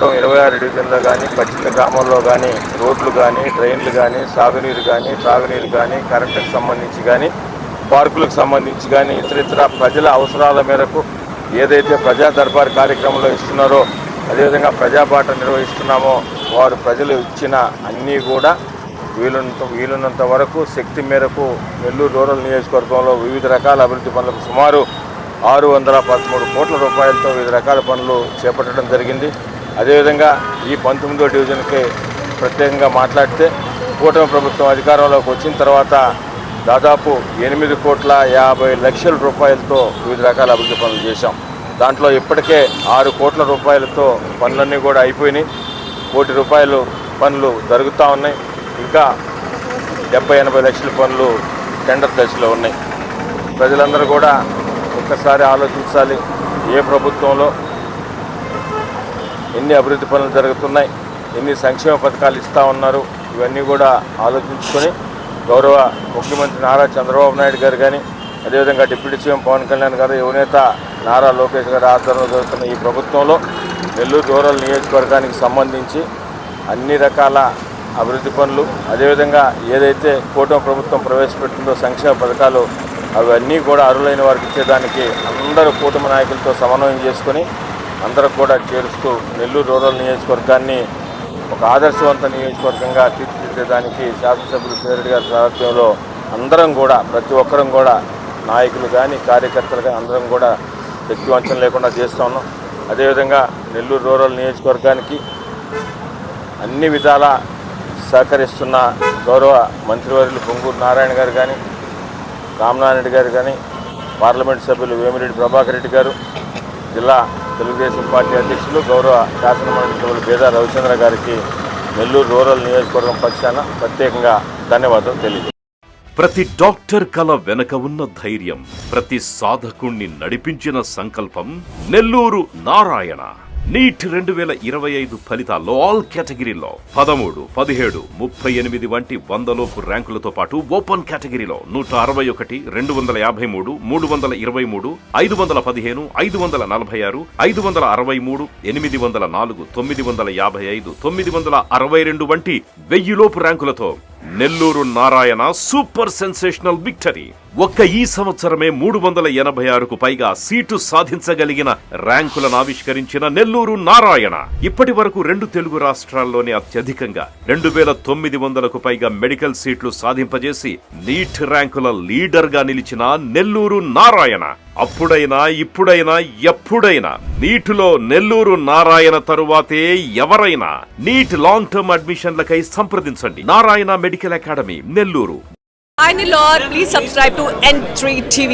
మొత్తం 26 డివిజన్లో కానీ పశ్చిమ గ్రామంలో కానీ రోడ్లు కానీ డ్రైన్లు కానీ సాగునీరు కానీ త్రాగునీరు కానీ కరెంటుకు సంబంధించి కానీ పార్కులకు సంబంధించి కానీ ఇతరితర ప్రజల అవసరాల మేరకు ఏదైతే ప్రజా దర్బార్ కార్యక్రమంలో ఇస్తున్నారో అదేవిధంగా ప్రజాబాట నిర్వహిస్తున్నామో వారు ప్రజలు ఇచ్చిన అన్నీ కూడా వీలున్నంత వరకు శక్తి మేరకు నెల్లూరు రూరల్ నియోజకవర్గంలో వివిధ రకాల అభివృద్ధి పనులకు సుమారు 613 కోట్ల రూపాయలతో వివిధ రకాల పనులు చేపట్టడం జరిగింది. అదేవిధంగా ఈ 19వ డివిజన్కి ప్రత్యేకంగా మాట్లాడితే కూటమి ప్రభుత్వం అధికారంలోకి వచ్చిన తర్వాత దాదాపు 8,50,00,000 రూపాయలతో వివిధ రకాల అభివృద్ధి పనులు చేశాం. దాంట్లో ఇప్పటికే 6 కోట్ల రూపాయలతో పనులన్నీ కూడా అయిపోయినాయి. 1 కోటి రూపాయలు పనులు జరుగుతూ ఉన్నాయి. ఇంకా 70-80 లక్షల పనులు టెండర్ దశలో ఉన్నాయి. ప్రజలందరూ కూడా ఒక్కసారి ఆలోచించాలి, ఏ ప్రభుత్వంలో ఎన్ని అభివృద్ధి పనులు జరుగుతున్నాయి, ఎన్ని సంక్షేమ పథకాలు ఇస్తూ ఉన్నారు, ఇవన్నీ కూడా ఆలోచించుకొని గౌరవ ముఖ్యమంత్రి నారా చంద్రబాబు నాయుడు గారు కానీ అదేవిధంగా డిప్యూటీ సీఎం పవన్ కళ్యాణ్ గారు, యువనేత నారా లోకేష్ గారి ఆధ్వర్యంలో జరుగుతున్న ఈ ప్రభుత్వంలో నెల్లూరు రూరల్ నియోజకవర్గానికి సంబంధించి అన్ని రకాల అభివృద్ధి పనులు అదేవిధంగా ఏదైతే కూటమి ప్రభుత్వం ప్రవేశపెట్టిందో సంక్షేమ పథకాలు అవన్నీ కూడా అర్హులైన వారికి ఇచ్చేదానికి అందరూ కూటమి నాయకులతో సమన్వయం చేసుకొని అందరూ కూడా చేరుస్తూ నెల్లూరు రూరల్ నియోజకవర్గాన్ని ఒక ఆదర్శవంత నియోజకవర్గంగా తీర్చిదిద్దేదానికి శాసనసభ్యులు శ్రీరెడ్డి గారి సారథ్యంలో అందరం కూడా ప్రతి ఒక్కరం కూడా నాయకులు కానీ కార్యకర్తలు కానీ అందరం కూడా శక్తివంచన లేకుండా చేస్తూ ఉన్నాం. అదేవిధంగా నెల్లూరు రూరల్ నియోజకవర్గానికి అన్ని విధాల సహకరిస్తున్న గౌరవ మంత్రివర్యులు పొంగూరు నారాయణ గారు కానీ రామనారాయణ గారు కానీ పార్లమెంట్ సభ్యులు వేమిరెడ్డి ప్రభాకర్ రెడ్డి గారు జిల్లా తెలుగుదేశం పార్టీ అధ్యక్షులు గౌరవ శాసనమండలి సభ్యులు బేదా రవిచంద్ర గారికి నెల్లూరు రూరల్ నియోజకవర్గం పక్షాన ప్రత్యేకంగా ధన్యవాదాలు తెలియజేస్తాను. ప్రతి డాక్టర్ కల వెనక ఉన్న ధైర్యం, ప్రతి సాధకుణ్ణి నడిపించిన సంకల్పం నెల్లూరు నారాయణ. నీట్ 2025 ఫలితాల్లో ఆల్ కేటగిరీలో 13, 17, 38 వంటి 100లోపు ర్యాంకులతో పాటు ఓపెన్ కేటగిరీలో 161, 253, 323, 515, 546, 563, 804, 955, 962 వంటి 1000లోపు ర్యాంకులతో Nellore Narayana super sensational victory. ఒక్క ఈ సంవత్సరమే 386కు పైగా సీటు సాధించగలిగిన ర్యాంకులను ఆవిష్కరించిన నెల్లూరు నారాయణ ఇప్పటి వరకు 2 తెలుగు రాష్ట్రాల్లోనే అత్యధికంగా 2,900కు పైగా మెడికల్ సీట్లు సాధింపజేసి నీట్ ర్యాంకుల లీడర్ గా నిలిచిన నెల్లూరు నారాయణ అప్పుడైనా ఇప్పుడైనా ఎప్పుడైనా నీటిలో నెల్లూరు నారాయణ తరువాతే ఎవరైనా. నీట్ లాంగ్ టర్మ్ అడ్మిషన్లకై సంప్రదించండి. Narayana medical academy, Nellore. Hi Nilor, please subscribe to N3 TV.